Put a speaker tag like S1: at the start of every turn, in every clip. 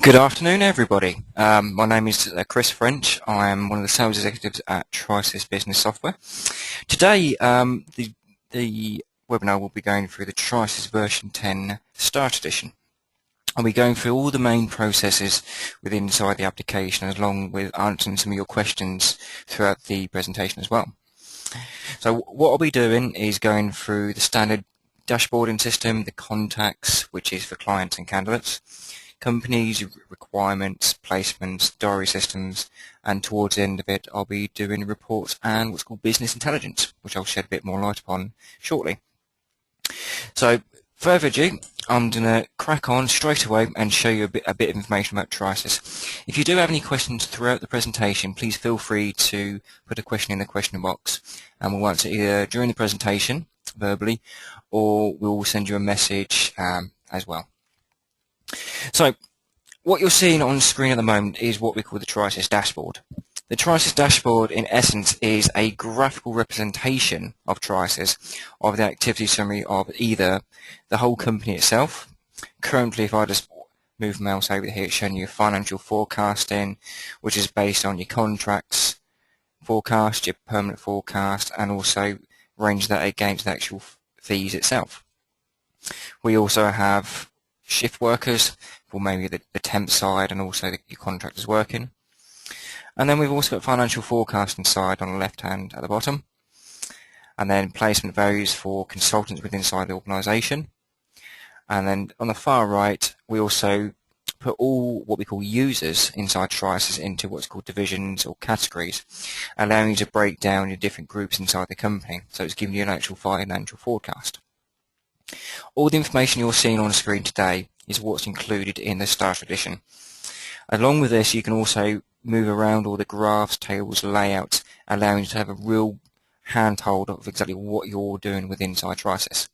S1: Good afternoon, everybody. My name is Chris French. I am one of the sales executives at TriSys Business Software. Today, the webinar will be going through the TriSys version 10 Start Edition. I'll be going through all the main processes within inside the application, along with answering some of your questions throughout the presentation as well. So what I'll be doing is going through the standard dashboarding system, the contacts, which is for clients and candidates, companies, requirements, placements, diary systems, and towards the end of it I'll be doing reports and what's called business intelligence, which I'll shed a bit more light upon shortly. So further ado, I'm going to crack on straight away and show you a bit of information about TriSys. If you do have any questions throughout the presentation, please feel free to put a question in the question box, and we'll answer either during the presentation verbally, or we'll send you a message as well. So what you're seeing on screen at the moment is what we call the TriSys dashboard. The TriSys dashboard, in essence, is a graphical representation of TriSys, of the activity summary of either the whole company itself. Currently, if I just move mouse over here, it's showing you financial forecasting, which is based on your contracts forecast, your permanent forecast, and also range that against the actual fees itself. We also have shift workers for maybe the temp side and also your contractors working. And then we've also got financial forecasting side on the left hand at the bottom. And then placement values for consultants within inside the organisation. And then on the far right, we also put all what we call users inside TriSys into what's called divisions or categories, allowing you to break down your different groups inside the company. So it's giving you an actual financial forecast. All the information you're seeing on the screen today is what's included in the Starter Edition. Along with this, you can also move around all the graphs, tables, layouts, allowing you to have a real handhold of exactly what you're doing with inside TriSys.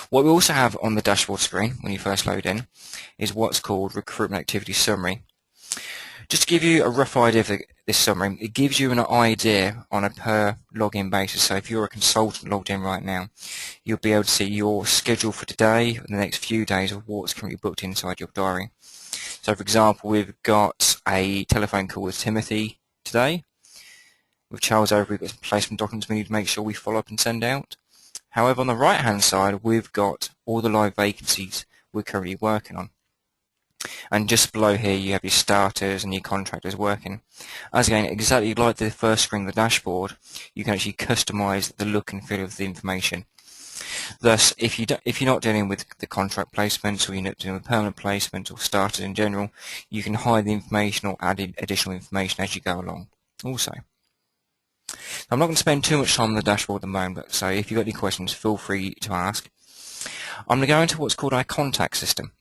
S1: What we also have on the dashboard screen when you first load in is what's called Recruitment Activity Summary. Just to give you a rough idea of this summary, it gives you an idea on a per login basis. So if you're a consultant logged in right now, you'll be able to see your schedule for today and the next few days of what's currently booked inside your diary. So for example, we've got a telephone call with Timothy today. With Charles over, we've got some placement documents we need to make sure we follow up and send out. However, on the right hand side, we've got all the live vacancies we're currently working on. And just below here you have your starters and your contractors working. As again, exactly like the first screen of the dashboard, you can actually customize the look and feel of the information. Thus, if you're not dealing with the contract placements, or you're not dealing with permanent placements or starters in general, you can hide the information or add in additional information as you go along also. I'm not going to spend too much time on the dashboard at the moment, so if you've got any questions, feel free to ask. I'm going to go into what's called our contact system.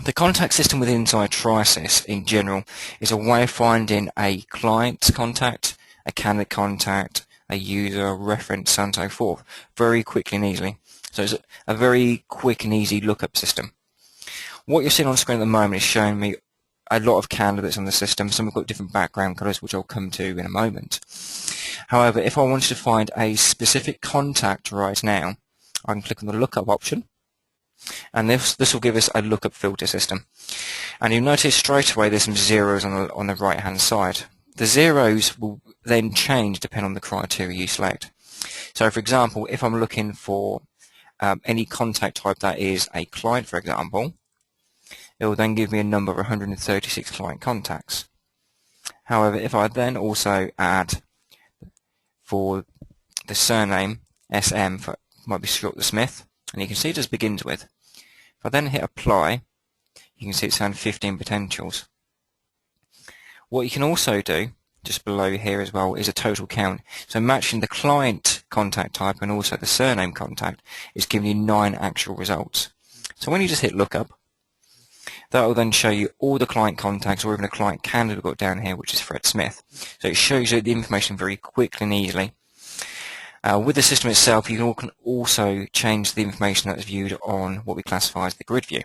S1: The contact system within inside TriSys in general is a way of finding a client contact, a candidate contact, a user, a reference, and so forth, very quickly and easily. So it's a very quick and easy lookup system. What you're seeing on screen at the moment is showing me a lot of candidates on the system. Some have got different background colours, which I'll come to in a moment. However, if I wanted to find a specific contact right now, I can click on the lookup option. And this will give us a lookup filter system. And you'll notice straight away there's some zeros on the right hand side. The zeros will then change depending on the criteria you select. So for example, if I'm looking for any contact type that is a client, for example, it will then give me a number of 136 client contacts. However, if I then also add for the surname SM, might be short for Smith, and you can see it just begins with. If I then hit apply, you can see it's found 15 potentials. What you can also do, just below here as well, is a total count. So matching the client contact type and also the surname contact is giving you 9 actual results. So when you just hit lookup, that will then show you all the client contacts or even a client candidate we've got down here, which is Fred Smith. So it shows you the information very quickly and easily. With the system itself, you can also change the information that's viewed on what we classify as the grid view.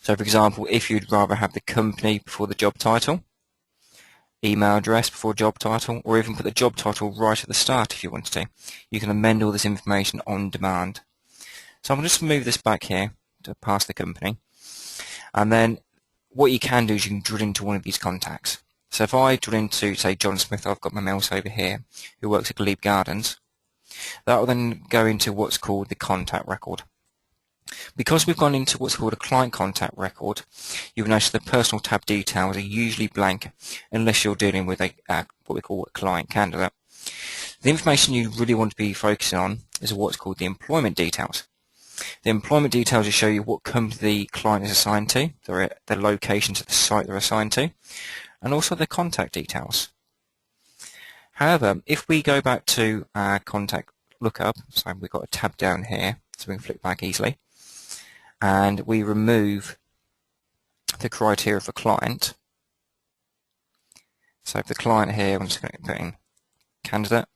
S1: So for example, if you'd rather have the company before the job title, email address before job title, or even put the job title right at the start if you wanted to, you can amend all this information on demand. So I'm going to just move this back here to past the company. And then what you can do is you can drill into one of these contacts. So if I drill into, say, John Smith, I've got my mouse over here, who works at Glebe Gardens, that will then go into what's called the contact record. Because we've gone into what's called a client contact record, you'll notice the personal tab details are usually blank unless you're dealing with a what we call a client candidate. The information you really want to be focusing on is what's called the employment details. The employment details will show you what company the client is assigned to, their location to the site they're assigned to, and also their contact details. However, if we go back to our contact lookup, so we've got a tab down here, so we can flick back easily, and we remove the criteria for client. So for the client here, I'm just going to put in candidate.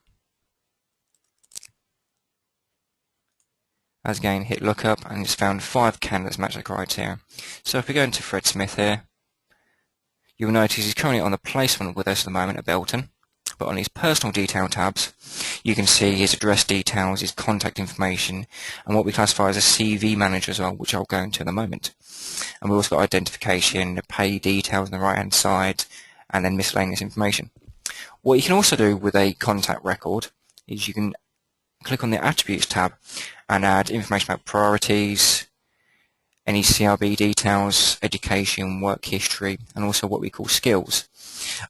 S1: As again, hit lookup, and it's found 5 candidates match the criteria. So if we go into Fred Smith here, you'll notice he's currently on the placement with us at the moment at Belton, but on his personal detail tabs, you can see his address details, his contact information, and what we classify as a CV manager as well, which I'll go into in a moment. And we've also got identification, the pay details on the right hand side, and then miscellaneous information. What you can also do with a contact record is you can click on the attributes tab and add information about priorities, any CRB details, education, work history, and also what we call skills.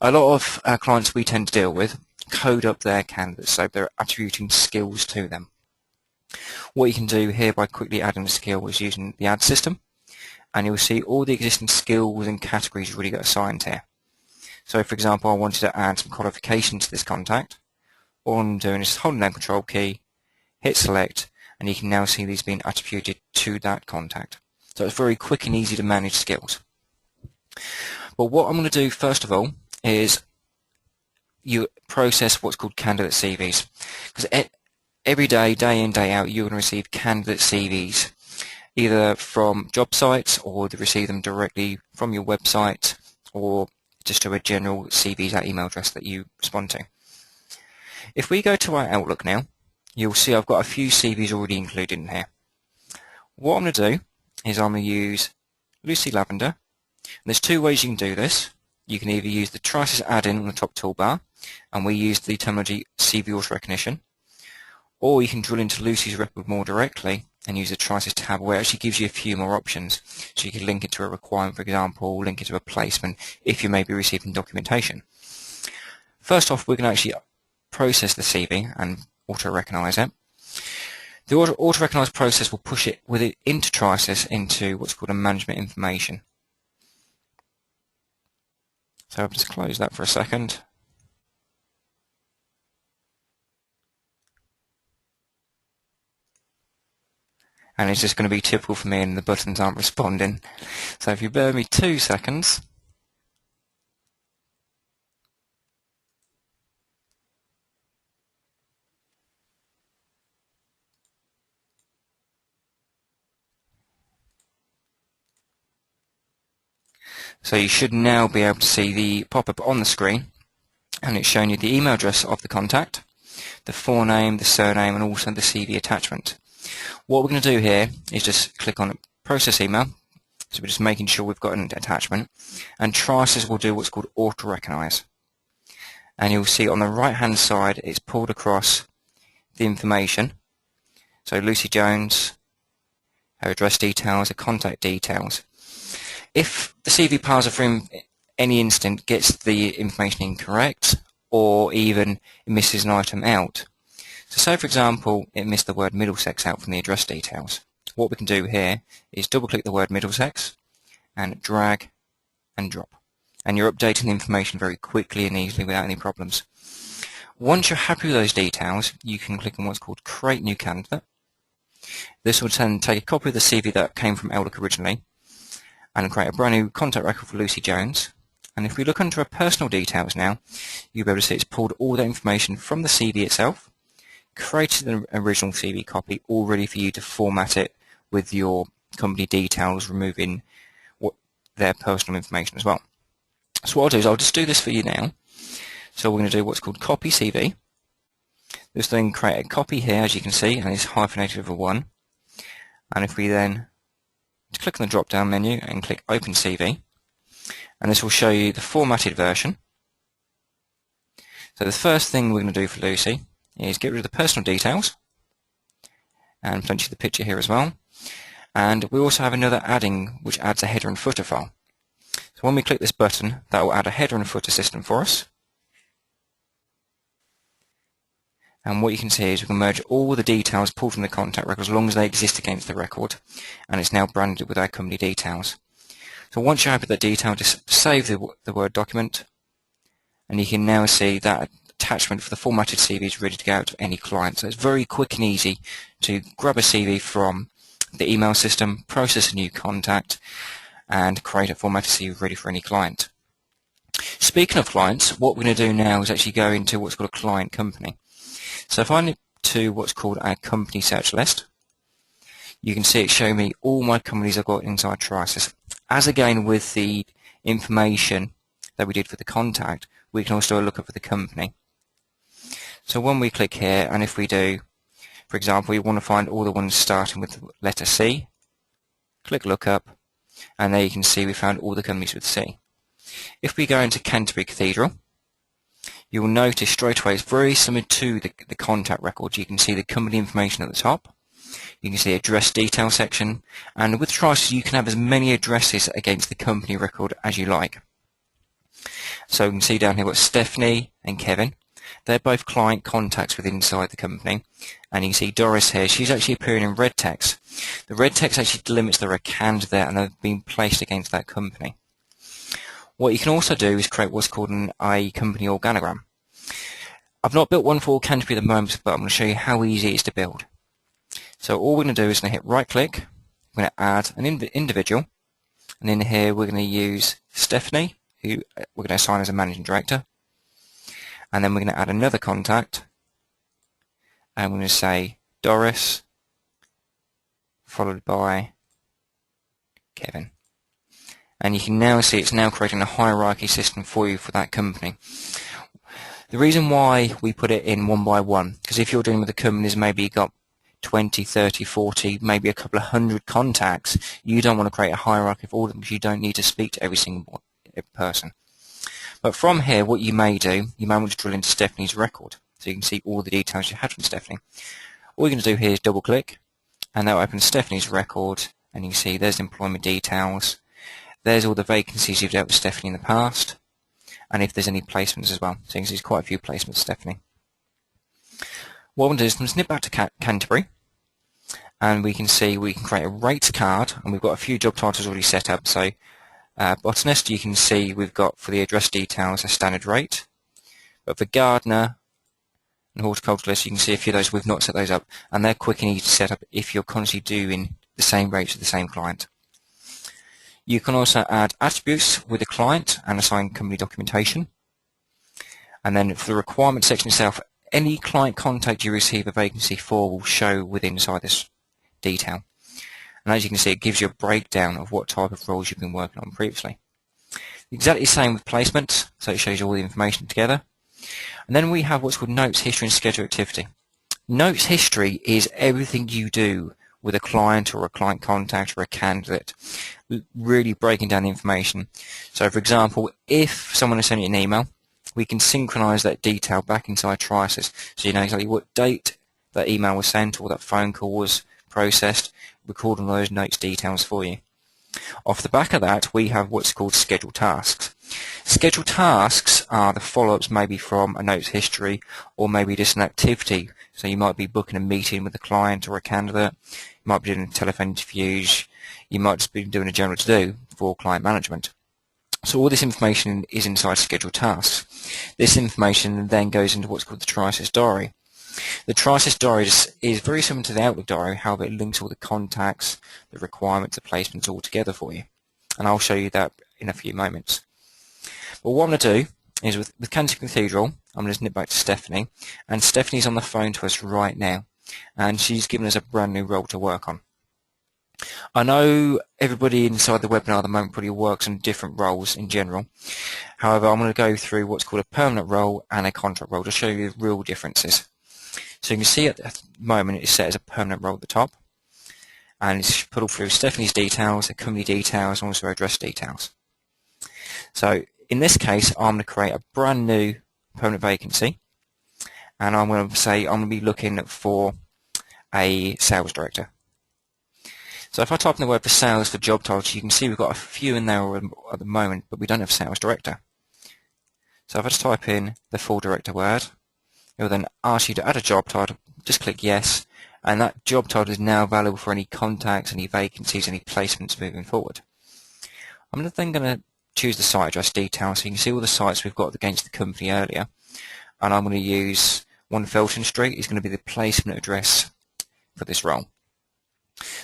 S1: A lot of clients we tend to deal with code up their candidates, so they're attributing skills to them. What you can do here by quickly adding a skill is using the add system, and you'll see all the existing skills and categories you already got assigned here. So for example, I wanted to add some qualifications to this contact. All I'm doing is holding down Control key, hit select, and you can now see these being attributed to that contact. So it's very quick and easy to manage skills. But what I'm going to do first of all is you process what's called candidate CVs. Because every day, day in, day out, you're going to receive candidate CVs, either from job sites or to receive them directly from your website or just to a general CVs at email address that you respond to. If we go to our Outlook now, you'll see I've got a few CVs already included in here. What I'm going to do is I'm going to use Lucy Lavender. And there's 2 ways you can do this. You can either use the TriSys add-in on the top toolbar, and we use the terminology CV auto recognition, or you can drill into Lucy's record more directly and use the TriSys tab, where it actually gives you a few more options. So you can link it to a requirement, for example, link it to a placement if you may be receiving documentation. First off, we can actually process the CV and auto-recognize it. The auto-recognize process will push it into TriSys into what's called a management information. So I'll just close that for a second. And it's just going to be typical for me and the buttons aren't responding. So if you bear with me 2 seconds. So you should now be able to see the pop-up on the screen, and it's showing you the email address of the contact, the forename, the surname, and also the CV attachment. What we're going to do here is just click on Process Email, so we're just making sure we've got an attachment, and TriSys will do what's called Auto Recognize. And you'll see on the right hand side it's pulled across the information. So Lucy Jones, her address details, her contact details. If the CV parser from any instant gets the information incorrect, or even it misses an item out. So say for example it missed the word Middlesex out from the address details. What we can do here is double click the word Middlesex and drag and drop. And you're updating the information very quickly and easily without any problems. Once you're happy with those details, you can click on what's called Create New Candidate. This will then take a copy of the CV that came from Outlook originally and create a brand new contact record for Lucy Jones. And if we look under her personal details now, you'll be able to see it's pulled all that information from the CV itself, created an original CV copy all ready for you to format it with your company details, removing their personal information as well. So what I'll do is I'll just do this for you now. So we're going to do what's called Copy CV. This then create a copy here, as you can see, and it's hyphenated with a 1. And if we then click on the drop-down menu and click Open CV, and this will show you the formatted version. So the first thing we're going to do for Lucy is get rid of the personal details and potentially the picture here as well. And we also have another adding which adds a header and footer file. So when we click this button, that will add a header and footer system for us. And what you can see is we can merge all the details pulled from the contact record as long as they exist against the record, and it's now branded with our company details. So once you're happy with that detail, just save the Word document, and you can now see that attachment for the formatted CV is ready to go out to any client. So it's very quick and easy to grab a CV from the email system, process a new contact, and create a formatted CV ready for any client. Speaking of clients, what we're going to do now is actually go into what's called a client company. So if I nip to what's called our company search list, you can see it show me all my companies I've got inside TriSys. As again with the information that we did for the contact, we can also look up for the company. So when we click here, and if we do, for example, we want to find all the ones starting with the letter C, click look up, and there you can see we found all the companies with C. If we go into Canterbury Cathedral, you will notice straight away it's very similar to the contact record. You can see the company information at the top. You can see the address detail section, and with TriSys you can have as many addresses against the company record as you like. So you can see down here what Stephanie and Kevin, they're both client contacts within inside the company, and you can see Doris here, she's actually appearing in red text. The red text actually delimits they're a candidate and they've been placed against that company. What you can also do is create what's called a company organogram. I've not built one for Canterbury at the moment, but I'm going to show you how easy it is to build. So all we're going to do is going to hit right click, we're going to add an individual, and in here we're going to use Stephanie, who we're going to assign as a managing director, and then we're going to add another contact, and we're going to say Doris, followed by Kevin. And you can now see it's now creating a hierarchy system for you for that company. The reason why we put it in one by one, because if you're dealing with the companies, maybe you've got 20, 30, 40, maybe a couple of hundred contacts, you don't want to create a hierarchy of all of them because you don't need to speak to every single person. But from here, what you may do, you may want to drill into Stephanie's record, so you can see all the details you had from Stephanie. All you're going to do here is double click, and that will open Stephanie's record, and you can see there's employment details. There's all the vacancies you've dealt with Stephanie in the past, and if there's any placements as well. So you can see there's quite a few placements, Stephanie. What I'm going to do is I'm going to snip back to Canterbury, and we can see we can create a rates card, and we've got a few job titles already set up. So botanist, you can see we've got for the address details a standard rate, but for gardener and horticulturalist, you can see a few of those we've not set those up, and they're quick and easy to set up if you're constantly doing the same rates with the same client. You can also add attributes with the client and assign company documentation. And then for the requirement section itself, any client contact you receive a vacancy for will show within inside this detail. And as you can see, it gives you a breakdown of what type of roles you've been working on previously. Exactly the same with placements, so it shows you all the information together. And then we have what's called notes, history and schedule activity. Notes history is everything you do with a client or a client contact or a candidate, really breaking down the information. So for example, if someone has sent you an email, we can synchronize that detail back inside TriSys, so you know exactly what date that email was sent or that phone call was processed, recording those notes details for you. Off the back of that, we have what's called scheduled tasks. Scheduled tasks are the follow-ups maybe from a notes history or maybe just an activity. So you might be booking a meeting with a client or a candidate, you might be doing telephone interviews, you might just be doing a general to-do for client management. So all this information is inside scheduled tasks. This information then goes into what's called the TriSys diary. The TriSys diary is very similar to the Outlook diary, however it links all the contacts, the requirements, the placements all together for you. And I'll show you that in a few moments. But what I'm going to do is with Canterbury Cathedral, I'm going to nip back to Stephanie, and Stephanie's on the phone to us right now, and she's given us a brand new role to work on. I know everybody inside the webinar at the moment probably works on different roles in general. However, I'm going to go through what's called a permanent role and a contract role to show you the real differences. So you can see at the moment it's set as a permanent role at the top, and it's put all through Stephanie's details, the company details, and also her address details. So in this case, I'm going to create a brand new permanent vacancy, and I'm going to say I'm going to be looking for a sales director. So if I type in the word for sales for job titles, you can see we've got a few in there at the moment, but we don't have sales director. So if I just type in the full director word, it will then ask you to add a job title. Just click yes, and that job title is now available for any contacts, any vacancies, any placements moving forward. I'm then going to choose the site address details, so you can see all the sites we've got against the company earlier, and I'm going to use 1 Felton Street is going to be the placement address for this role.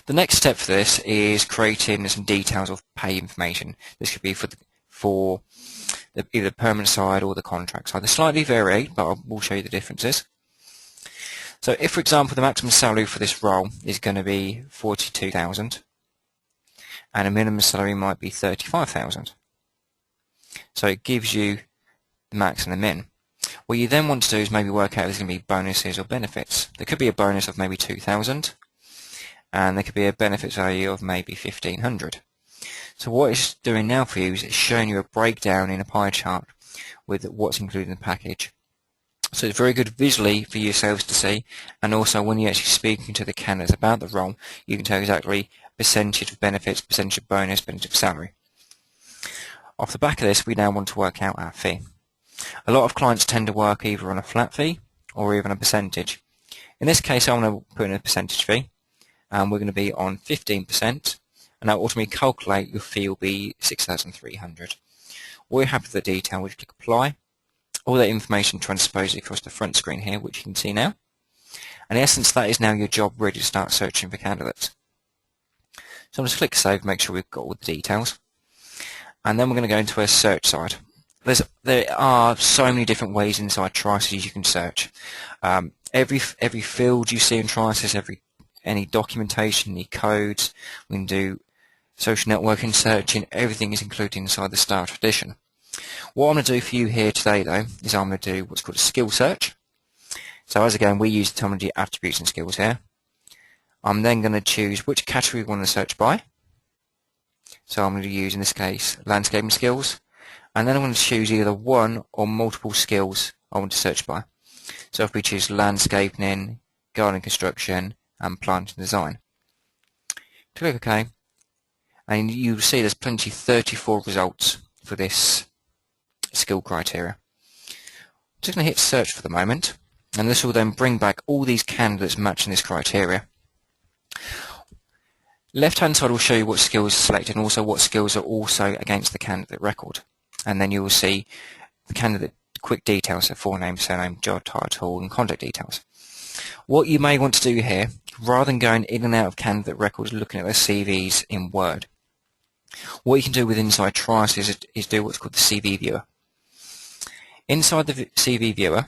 S1: The next step for this is creating some details of pay information. This could be for either the permanent side or the contract side. They're slightly varied, but I will show you the differences. So if, for example, the maximum salary for this role is going to be 42,000, and a minimum salary might be 35,000. So it gives you the max and the min. What you then want to do is maybe work out if there's going to be bonuses or benefits. There could be a bonus of maybe 2,000, and there could be a benefits value of maybe 1,500. So what it's doing now for you is it's showing you a breakdown in a pie chart with what's included in the package. So it's very good visually for yourselves to see, and also when you're actually speaking to the candidates about the role, you can tell exactly percentage of benefits, percentage of bonus, percentage of salary. Off the back of this, we now want to work out our fee. A lot of clients tend to work either on a flat fee or even a percentage. In this case, I'm going to put in a percentage fee, and we're going to be on 15%, and that will automatically calculate your fee will be 6,300. We're happy with the detail. We click apply. All that information transposes across the front screen here, which you can see now. And in essence, that is now your job ready to start searching for candidates. So I'm just click save, make sure we've got all the details. And then we're going to go into a search side. There are so many different ways inside TriSys you can search. Every field you see in TriSys, any documentation, any codes, we can do social networking searching, everything is included inside the Starter Edition. What I'm going to do for you here today, though, is I'm going to do what's called a skill search. So as again, we use the terminology attributes and skills here. I'm then going to choose which category we want to search by. So I'm going to use, in this case, landscaping skills. And then I'm going to choose either one or multiple skills I want to search by. So if we choose landscaping, garden construction, and plant design. Click OK. And you'll see there's plenty 34 results for this skill criteria. I'm just going to hit search for the moment, and this will then bring back all these candidates matching this criteria. Left hand side will show you what skills are selected and also what skills are also against the candidate record, and then you will see the candidate quick details, so forename, surname, job title and contact details. What you may want to do here, rather than going in and out of candidate records looking at their CVs in Word, what you can do with inside TriSys is do what's called the CV viewer. Inside the CV viewer,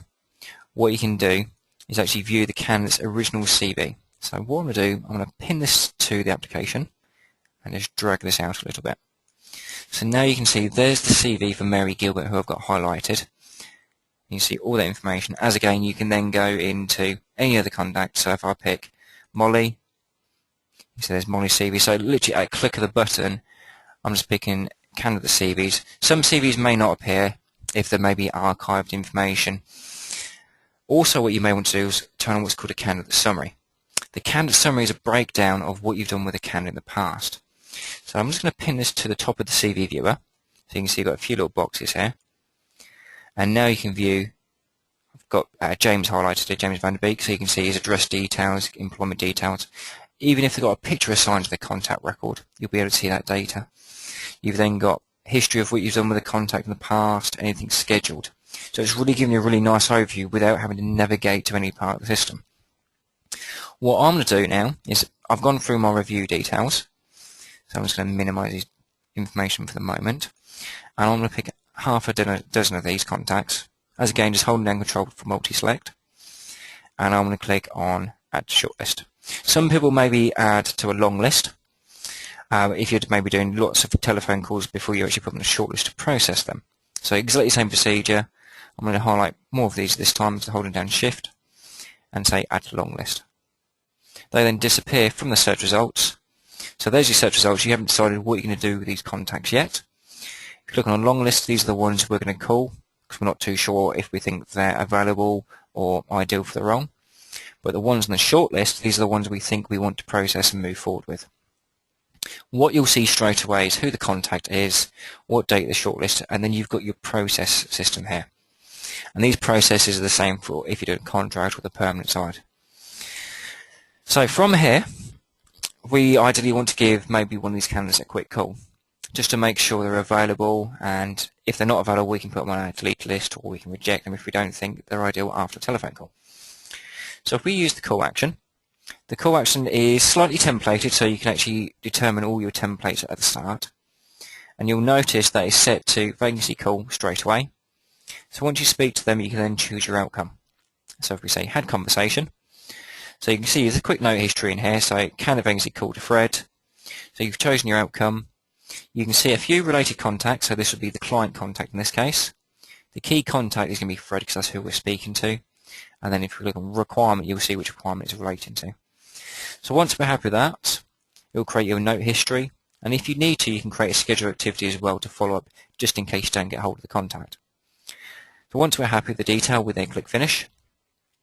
S1: what you can do is actually view the candidate's original CV. So what I'm going to do, I'm going to pin this to the application and just drag this out a little bit. So now you can see there's the CV for Mary Gilbert, who I've got highlighted. You can see all that information. As again, you can then go into any other contact. So if I pick Molly, so there's Molly's CV. So literally at a click of the button, I'm just picking candidate CVs. Some CVs may not appear if there may be archived information. Also, what you may want to do is turn on what's called a candidate summary. The candidate summary is a breakdown of what you've done with a candidate in the past. So I'm just going to pin this to the top of the CV viewer. So you can see you've got a few little boxes here. And now you can view, I've got James highlighted here, James Van Der Beek, so you can see his address details, employment details. Even if they've got a picture assigned to the contact record, you'll be able to see that data. You've then got history of what you've done with a contact in the past, anything scheduled. So it's really giving you a really nice overview without having to navigate to any part of the system. What I'm going to do now is I've gone through my review details. So I'm just going to minimize this information for the moment. And I'm going to pick half a dozen of these contacts. As again, just holding down control for multi-select. And I'm going to click on add to shortlist. Some people maybe add to a long list. If you're maybe doing lots of telephone calls before you actually put them on a shortlist to process them. So exactly the same procedure. I'm going to highlight more of these this time, holding down shift and say add to long list. They then disappear from the search results. So there's your search results. You haven't decided what you're going to do with these contacts yet. If you look on a long list, these are the ones we're going to call because we're not too sure if we think they're available or ideal for the role. But the ones on the shortlist, these are the ones we think we want to process and move forward with. What you'll see straight away is who the contact is, what date the shortlist, and then you've got your process system here. And these processes are the same for if you do a contract or the permanent side. So from here, we ideally want to give maybe one of these candidates a quick call, just to make sure they're available, and if they're not available, we can put them on our delete list, or we can reject them if we don't think they're ideal after a telephone call. So if we use the call action is slightly templated, so you can actually determine all your templates at the start. And you'll notice that it's set to vacancy call straight away. So once you speak to them, you can then choose your outcome. So if we say had conversation, so you can see there's a quick note history in here, so candidate vacancy call to Fred. So you've chosen your outcome. You can see a few related contacts, so this would be the client contact in this case. The key contact is going to be Fred because that's who we're speaking to. And then if we look on requirement, you'll see which requirement it's relating to. So once we're happy with that, it will create your note history. And if you need to, you can create a schedule activity as well to follow up, just in case you don't get hold of the contact. So once we're happy with the detail, we then click Finish.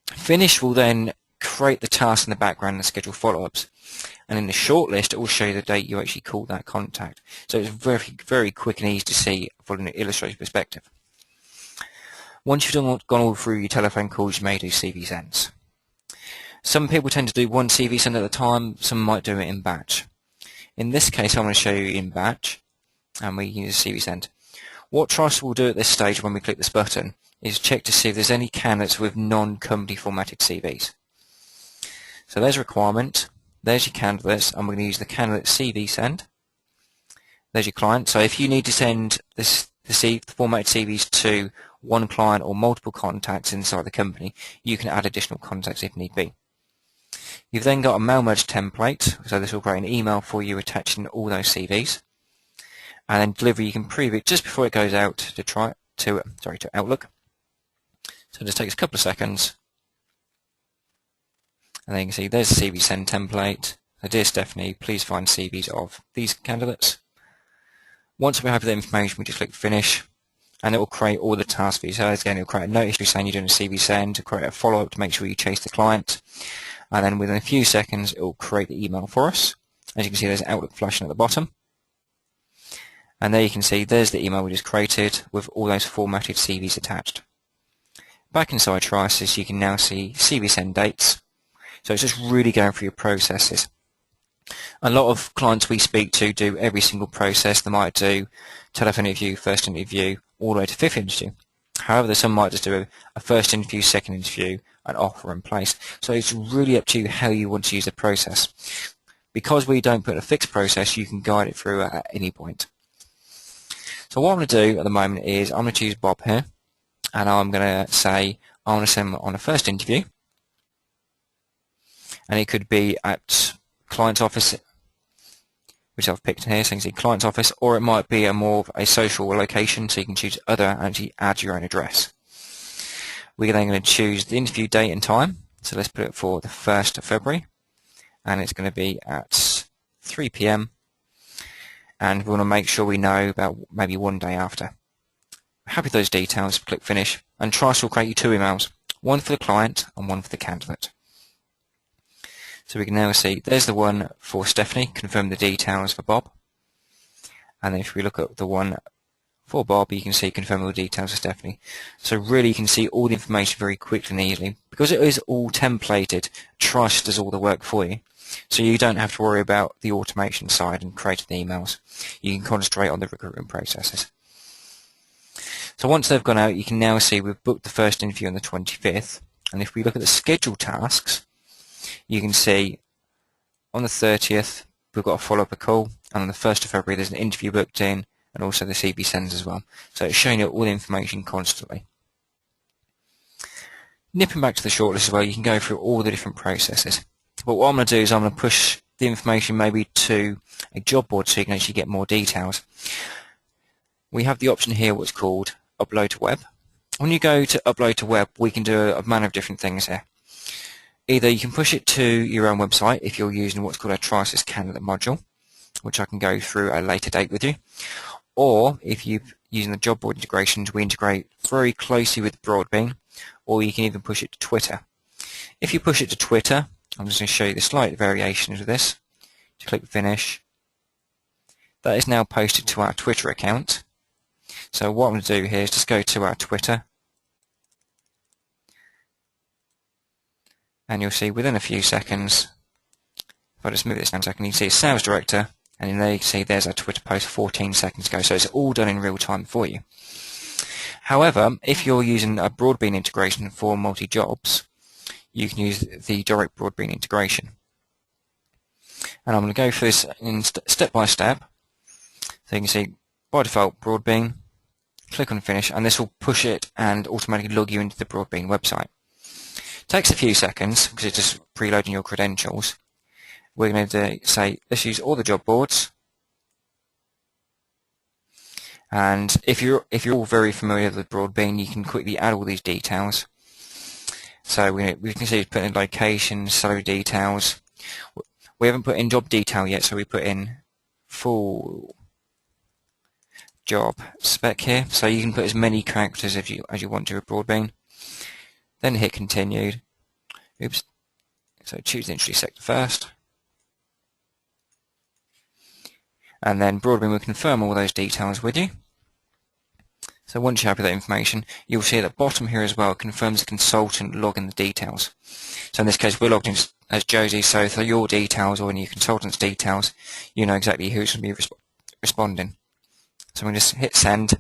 S1: Finish will then create the task in the background and schedule follow-ups. And in the shortlist, it will show you the date you actually called that contact. So it's very, very quick and easy to see from an illustrative perspective. Once you've gone all through your telephone calls, you may do CV sends. Some people tend to do one CV send at a time, some might do it in batch. In this case, I'm going to show you in batch, and we use CV send. What TriSys will do at this stage when we click this button is check to see if there's any candidates with non-company formatted CVs. So there's requirement, there's your candidates, and we're going to use the candidate CV send. There's your client. So if you need to send the formatted CVs to one client or multiple contacts inside the company, you can add additional contacts if need be. You've then got a mail merge template, so this will create an email for you attaching all those CVs. And then delivery, you can preview it just before it goes out to Outlook. So it just takes a couple of seconds. And then you can see there's the CV send template. So dear Stephanie, please find CVs of these candidates. Once we have the information, we just click Finish, and it will create all the tasks for you. So again, it will create a note history saying you're doing a CV send, to create a follow-up to make sure you chase the client. And then within a few seconds, it will create the email for us. As you can see, there's Outlook flashing at the bottom. And there you can see there's the email we just created with all those formatted CVs attached. Back inside TriSys, you can now see CV send dates. So it's just really going through your processes. A lot of clients we speak to do every single process. They might do telephone interview, first interview, all the way to fifth interview. However, some might just do a first interview, second interview, an offer in place. So it's really up to you how you want to use the process. Because we don't put a fixed process, you can guide it through at any point. So what I'm going to do at the moment is I'm going to choose Bob here, and I'm going to say I want to send him on a first interview. And it could be at client's office, which I've picked here, so you can see client's office, or it might be more of a social location, so you can choose other and actually add your own address. We're then going to choose the interview date and time, so let's put it for the 1st of February, and it's going to be at 3 PM, and we want to make sure we know about maybe one day after. Happy with those details, click Finish, and TriSys will create you 2 emails, one for the client and one for the candidate. So we can now see there's the one for Stephanie, confirm the details for Bob. And then if we look at the one for Bob, you can see confirm all the details for Stephanie. So really you can see all the information very quickly and easily. Because it is all templated, TriSys does all the work for you. So you don't have to worry about the automation side and creating the emails. You can concentrate on the recruitment processes. So once they've gone out, you can now see we've booked the first interview on the 25th. And if we look at the scheduled tasks, you can see on the 30th we've got a follow-up call, and on the 1st of February there's an interview booked in, and also the CV sends as well. So it's showing you all the information constantly. Nipping back to the shortlist as well, you can go through all the different processes. But what I'm going to do is I'm going to push the information maybe to a job board so you can actually get more details. We have the option here what's called Upload to Web. When you go to Upload to Web, we can do a manner of different things here. Either you can push it to your own website if you're using what's called a TriSys candidate module, which I can go through at a later date with you, or if you're using the job board integrations, we integrate very closely with Broadbean, or you can even push it to Twitter. If you push it to Twitter, I'm just going to show you the slight variations of this. To click finish, that is now posted to our Twitter account. So what I'm going to do here is just go to our Twitter, and you'll see within a few seconds, if I just move this down a second, you can see a sales director, and then there you can see there's our Twitter post 14 seconds ago, so it's all done in real time for you. However, if you're using a Broadbean integration for multi-jobs, you can use the direct Broadbean integration. And I'm going to go through this in step by step. So you can see by default Broadbean, click on finish, and this will push it and automatically log you into the Broadbean website. It takes a few seconds because it's just preloading your credentials. We're going to say let's use all the job boards. And if you're all very familiar with Broadbean, you can quickly add all these details. So we can see put in location, salary details. We haven't put in job detail yet, so we put in full job spec here. So you can put as many characters as you want to with Broadbean. Then hit continued. Oops. So choose the industry sector first. And then Broadbean will confirm all those details with you. So once you're happy with that information, you'll see at the bottom here as well, it confirms the consultant login the details. So in this case, we're logged in as Josie, so for your details or any consultant's details, you know exactly who's going to be responding. So we just hit send.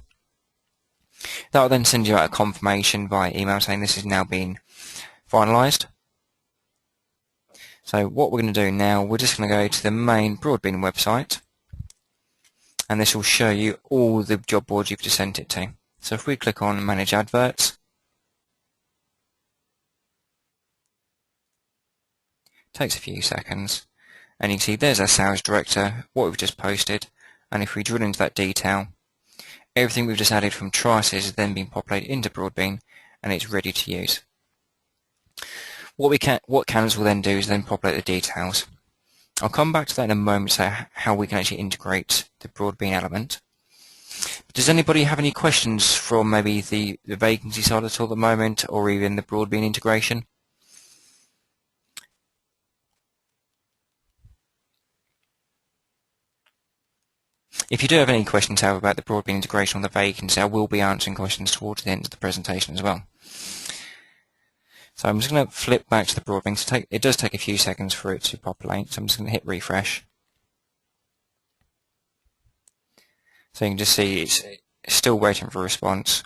S1: That will then send you out a confirmation via email saying this is now being finalised. So what we're going to do now, we're just going to go to the main Broadbean website, and this will show you all the job boards you've just sent it to. So if we click on Manage Adverts, it takes a few seconds, and you can see there's our sales director, what we've just posted, and if we drill into that detail, everything we've just added from TriSys is then being populated into Broadbean, and it's ready to use. What Canvas will then do is then populate the details. I'll come back to that in a moment, so how we can actually integrate the Broadbean element. Does anybody have any questions from maybe the vacancy side at all at the moment, or even the Broadbean integration? If you do have any questions, however, about the Broadbean integration on the vacancy, I will be answering questions towards the end of the presentation as well. So I'm just going to flip back to the Broadbean. It does take a few seconds for it to populate, so I'm just going to hit refresh. So you can just see it's still waiting for a response.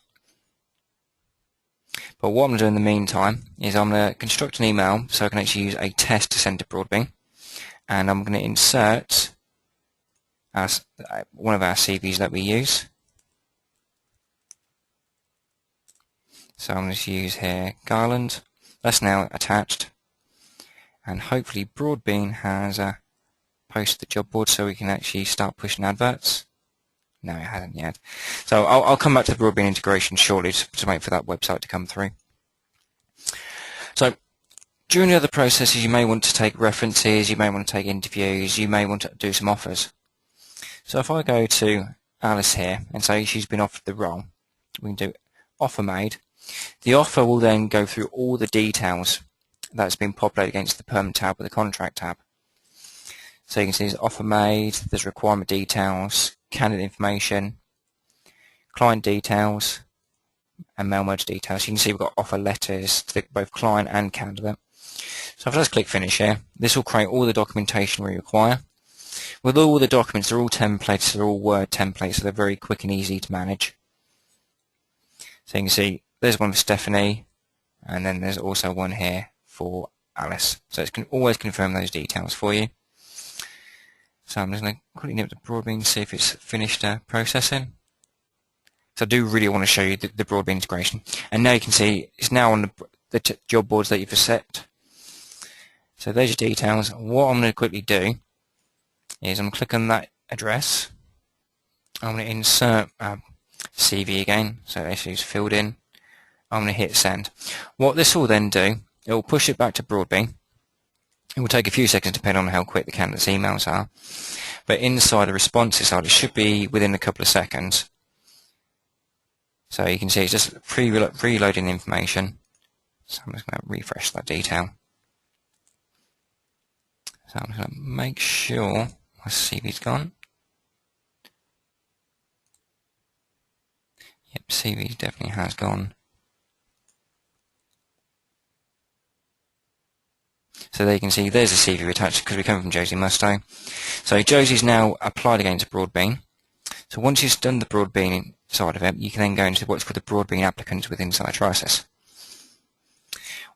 S1: But what I'm going to do in the meantime is I'm going to construct an email so I can actually use a test to send to Broadbean. And I'm going to insert one of our CVs that we use. So I'm going to use here Garland. That's now attached. And hopefully Broadbean has posted the job board so we can actually start pushing adverts. No, it hasn't yet. So I'll come back to the Broadbean integration shortly to wait for that website to come through. So during the other processes, you may want to take references, you may want to take interviews, you may want to do some offers. So if I go to Alice here and say she's been offered the role, we can do offer made. The offer will then go through all the details that's been populated against the permanent tab or the contract tab. So you can see there's offer made, there's requirement details, candidate information, client details, and mail merge details. You can see we've got offer letters to both client and candidate. So if I just click finish here, this will create all the documentation we require. With all the documents, they're all templates, they're all Word templates, so they're very quick and easy to manage. So you can see there's one for Stephanie, and then there's also one here for Alice. So it can always confirm those details for you. So I'm just going to quickly nip the Broadbean, see if it's finished processing. So I do really want to show you the Broadbean integration. And now you can see it's now on the job boards that you've set. So there's your details. What I'm going to quickly do is I'm going to click on that address. I'm going to insert CV again, so this is filled in. I'm going to hit send. What this will then do, it will push it back to Broadbean, It will take a few seconds depending on how quick the candidate's emails are, but inside the responses side it should be within a couple of seconds. So you can see it's just preloading the information. So I'm just going to refresh that detail. So I'm going to make sure my CV's gone. Yep, CV definitely has gone. So there you can see there's a CV attached because we come from Josie Musto. So Josie's now applied against Broadbean. So once you've done the Broadbean side of it, you can then go into what's called the Broadbean applicants within TriSys.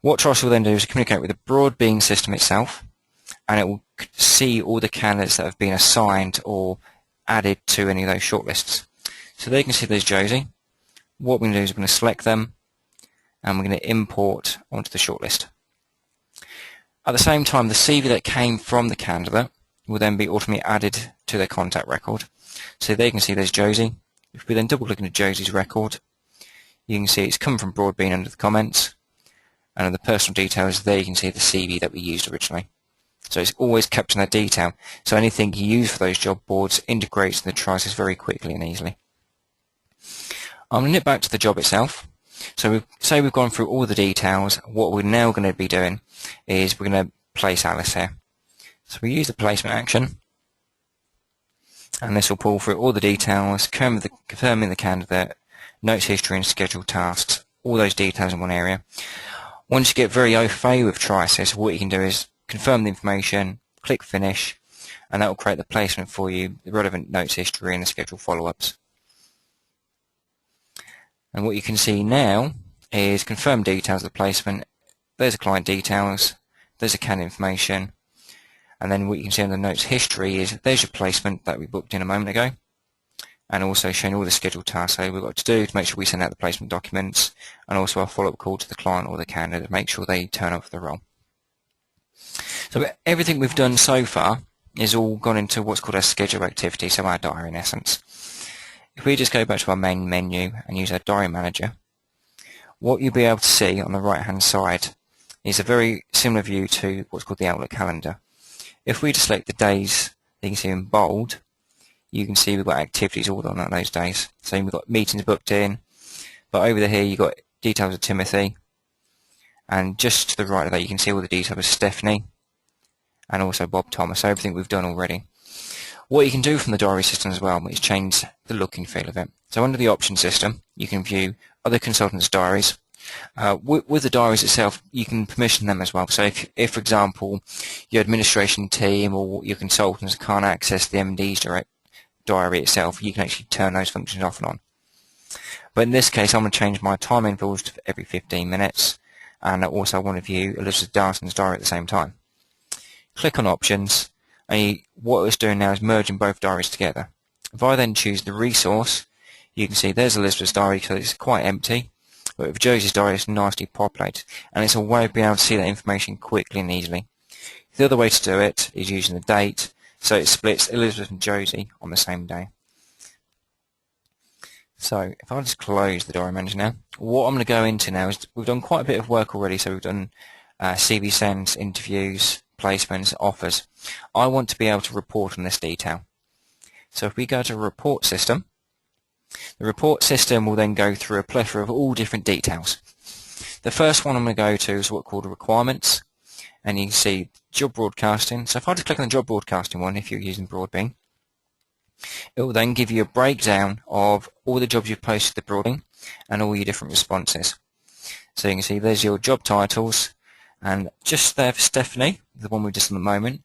S1: What TriSys will then do is communicate with the Broadbean system itself, and it will see all the candidates that have been assigned or added to any of those shortlists. So there you can see there's Josie. What we're going to do is we're going to select them, and we're going to import onto the shortlist. At the same time, the CV that came from the candidate will then be automatically added to their contact record. So there you can see there's Josie. If we then double click into Josie's record, you can see it's come from Broadbean under the comments, and under the personal details there you can see the CV that we used originally. So it's always kept in that detail, so anything you use for those job boards integrates in the TriSys very quickly and easily. I'm going to nip back to the job itself. So say we've gone through all the details. What we're now going to be doing is we're going to place Alice here. So we use the placement action, and this will pull through all the details, confirming the candidate, notes history and scheduled tasks, all those details in one area. Once you get very au fait with TriSys, what you can do is confirm the information, click finish, and that will create the placement for you, the relevant notes history and the scheduled follow-ups. And what you can see now is confirm details of the placement. There's the client details, there's the candidate information, and then what you can see on the notes history is there's your placement that we booked in a moment ago, and also showing all the scheduled tasks that we've got to do to make sure we send out the placement documents, and also a follow-up call to the client or the candidate to make sure they turn up for the role. So everything we've done so far is all gone into what's called our schedule activity, so our diary in essence. If we just go back to our main menu and use our diary manager, what you'll be able to see on the right hand side is a very similar view to what's called the Outlook calendar. If we just select the days that you can see in bold, you can see we've got activities all on those days. So we've got meetings booked in, but over here you've got details of Timothy, and just to the right of that you can see all the details of Stephanie and also Bob Thomas, so everything we've done already. What you can do from the diary system as well is change the look and feel of it. So under the options system, you can view other consultants' diaries. With the diaries itself, you can permission them as well. So if for example, your administration team or your consultants can't access the MD's diary itself, you can actually turn those functions off and on. But in this case, I'm going to change my time intervals to every 15 minutes, and also I want to view Elizabeth Darson's diary at the same time. Click on options. And what it's doing now is merging both diaries together. If I then choose the resource, you can see there's Elizabeth's diary because it's quite empty, but with Josie's diary it's nicely populated, and it's a way of being able to see that information quickly and easily. The other way to do it is using the date, so it splits Elizabeth and Josie on the same day. So if I just close the diary manager now, what I'm going to go into now is we've done quite a bit of work already, so we've done CV sends, interviews, placements, offers. I want to be able to report on this detail. So if we go to report system, the report system will then go through a plethora of all different details. The first one I'm going to go to is what's called requirements, and you can see job broadcasting. So if I just click on the job broadcasting one, if you're using Broadbean, it will then give you a breakdown of all the jobs you've posted to Broadbean and all your different responses. So you can see there's your job titles, and just there for Stephanie, the one we've just done at the moment,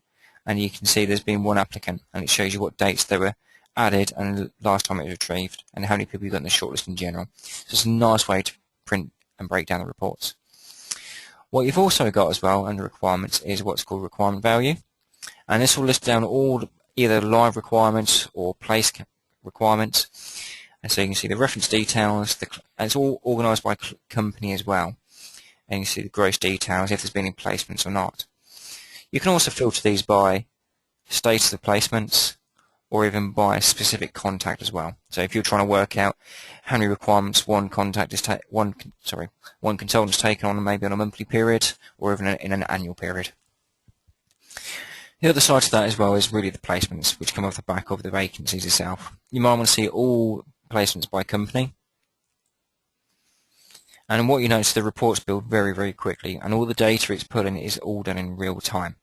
S1: and you can see there's been one applicant, and it shows you what dates they were added and the last time it was retrieved, and how many people you've got in the shortlist in general. So it's a nice way to print and break down the reports. What you've also got as well under requirements is what's called requirement value, and this will list down all either live requirements or place requirements, and so you can see the reference details, and it's all organised by company as well. And you can see the gross details, if there's been any placements or not. You can also filter these by status of placements or even by a specific contact as well. So if you're trying to work out how many requirements one consultant is taken on maybe on a monthly period or even in an annual period. The other side to that as well is really the placements, which come off the back of the vacancies itself. You might want to see all placements by company. And what you notice, the reports build very, very quickly, and all the data it's put in is all done in real time.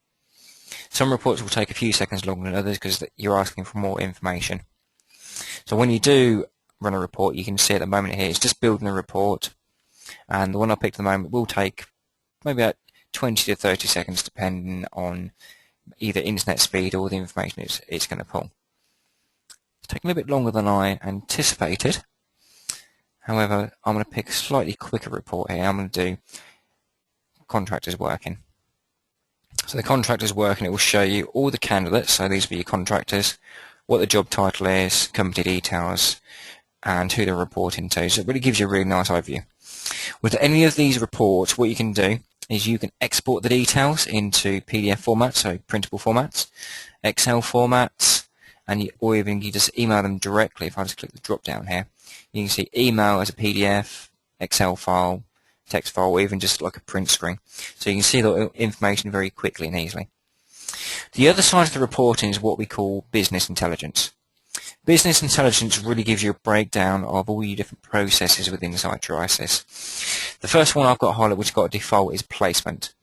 S1: Some reports will take a few seconds longer than others because you're asking for more information. So when you do run a report, you can see at the moment here, it's just building a report, and the one I picked at the moment will take maybe about 20 to 30 seconds depending on either internet speed or the information it's going to pull. It's taking a bit longer than I anticipated. However, I'm going to pick a slightly quicker report here. I'm going to do contractors working. So the contractors working, it will show you all the candidates, so these will be your contractors, what the job title is, company details, and who they're reporting to. So it really gives you a really nice overview. With any of these reports, what you can do is you can export the details into PDF formats, so printable formats, Excel formats, or even you just email them directly. If I just click the drop down here, you can see email as a PDF, Excel file, text file, or even just like a print screen. So you can see the information very quickly and easily. The other side of the reporting is what we call business intelligence. Business intelligence really gives you a breakdown of all your different processes within inside TriSys. The first one I've got highlighted, which has got a default, is placement.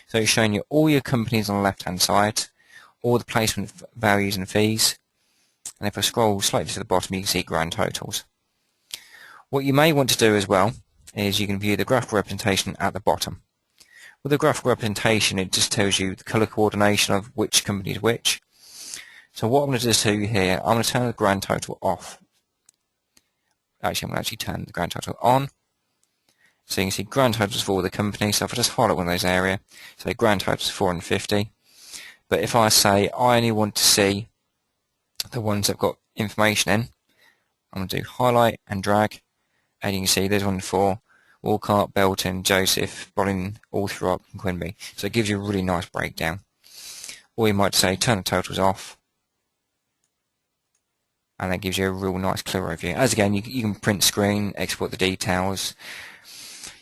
S1: So it's showing you all your companies on the left hand side, all the placement values and fees, and if I scroll slightly to the bottom you can see grand totals. What you may want to do as well is you can view the graphical representation at the bottom. With the graphical representation, it just tells you the colour coordination of which company is which. So what I'm going to do here, I'm going to turn the grand total off. Actually, I'm going to turn the grand total on. So you can see grand totals for all the companies. So if I just highlight one of those areas, so grand totals 450. But if I say I only want to see the ones that have got information in, I'm going to do highlight and drag. And you can see there's one for Walcott, Belton, Joseph, Bolin, all throughout and Quinby. So it gives you a really nice breakdown. Or you might say turn the totals off. And that gives you a real nice clear overview. As again, you can print screen, export the details.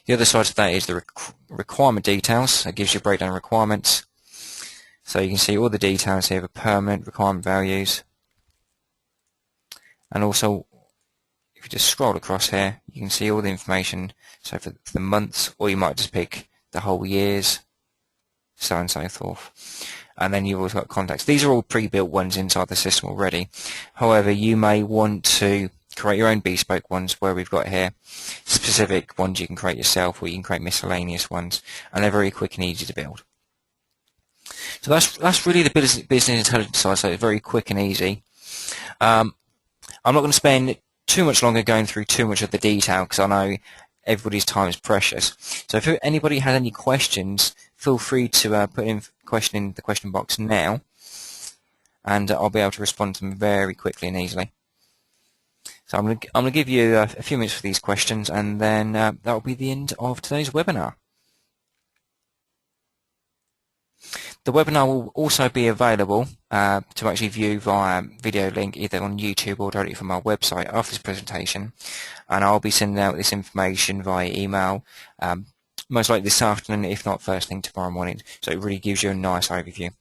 S1: The other side of that is the requirement details. That gives you a breakdown of requirements. So you can see all the details here, the permanent requirement values. And also, if you just scroll across here, you can see all the information. So for the months, or you might just pick the whole years, so on and so forth. And then you've also got contacts. These are all pre-built ones inside the system already. However, you may want to create your own bespoke ones where we've got here specific ones you can create yourself, or you can create miscellaneous ones, and they're very quick and easy to build. So that's really the business intelligence side, so it's very quick and easy. I'm not going to spend too much longer going through too much of the detail because I know everybody's time is precious. So if anybody has any questions, feel free to put in question in the question box now, and I'll be able to respond to them very quickly and easily. So I'm going to give you a few minutes for these questions, and then that will be the end of today's webinar. The webinar will also be available to actually view via video link either on YouTube or directly from our website after this presentation, and I'll be sending out this information via email most likely this afternoon, if not first thing tomorrow morning. So it really gives you a nice overview.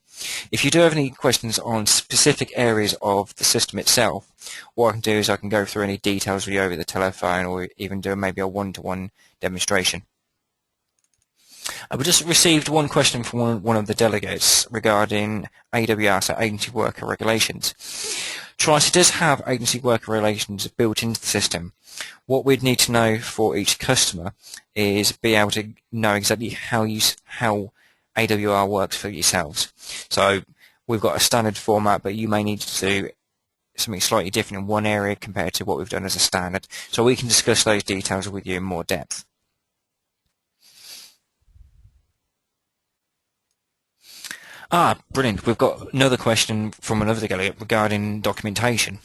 S1: If you do have any questions on specific areas of the system itself, what I can do is I can go through any details with you over the telephone, or even do maybe a one-to-one demonstration. I've just received one question from one of the delegates regarding AWR, so Agency Worker Regulations. TriSys does have Agency Worker Regulations built into the system. What we'd need to know for each customer is be able to know exactly how AWR works for yourselves. So we've got a standard format, but you may need to do something slightly different in one area compared to what we've done as a standard. So we can discuss those details with you in more depth. Brilliant. We've got another question from another delegate regarding documentation.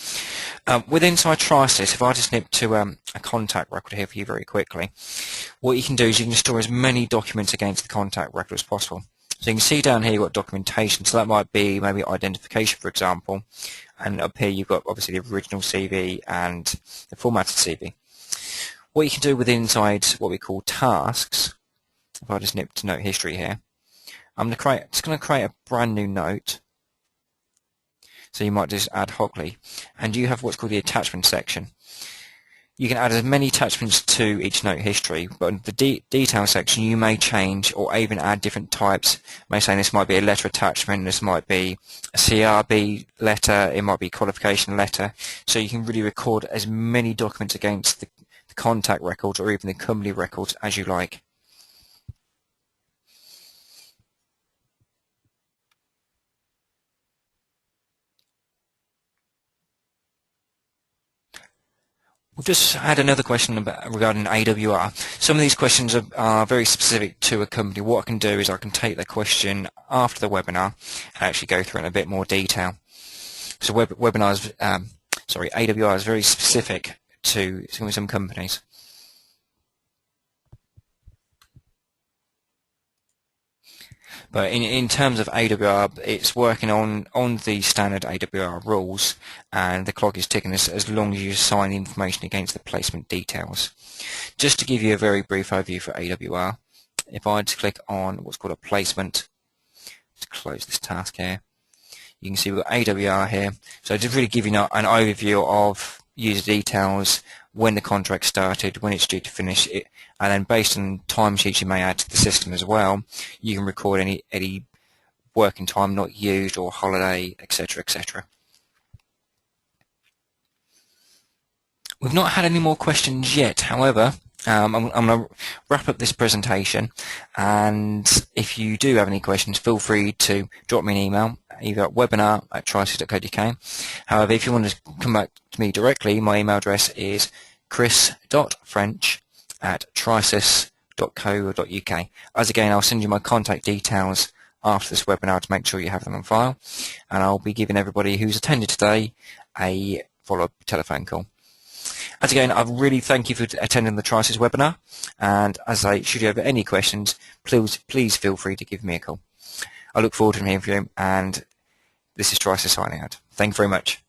S1: With Inside TriSys, if I just nip to a contact record here for you very quickly, what you can do is you can store as many documents against the contact record as possible. So you can see down here you've got documentation, so that might be maybe identification, for example, and up here you've got obviously the original CV and the formatted CV. What you can do with inside what we call tasks, if I just nip to note history here, I'm just going to create a brand new note, so you might just add hocly. And you have what's called the attachment section. You can add as many attachments to each note history, but in the detail section you may change or even add different types. You may say this might be a letter attachment, this might be a CRB letter, it might be a qualification letter, so you can really record as many documents against the contact records or even the company records as you like. We've just had another question regarding AWR. Some of these questions are very specific to a company. What I can do is I can take the question after the webinar and actually go through it in a bit more detail. So AWR is very specific to some companies. But in terms of AWR, it's working on the standard AWR rules, and the clock is ticking as long as you assign the information against the placement details. Just to give you a very brief overview for AWR, if I just click on what's called a placement, to close this task here, you can see we've got AWR here. So just really give you an overview of user details, when the contract started, when it's due to finish, and then based on timesheets you may add to the system as well, you can record any working time not used or holiday, etc., etc. We've not had any more questions yet, however, I'm going to wrap up this presentation, and if you do have any questions, feel free to drop me an email, either at webinar@trisys.co.uk. However, if you want to come back to me directly, my email address is chris.french@trisys.co.uk. As again, I'll send you my contact details after this webinar to make sure you have them on file, and I'll be giving everybody who's attended today a follow-up telephone call. As again, I really thank you for attending the TriSys webinar, and as I should you have any questions, please feel free to give me a call. I look forward to hearing from you, and this is TriSys signing out. Thank you very much.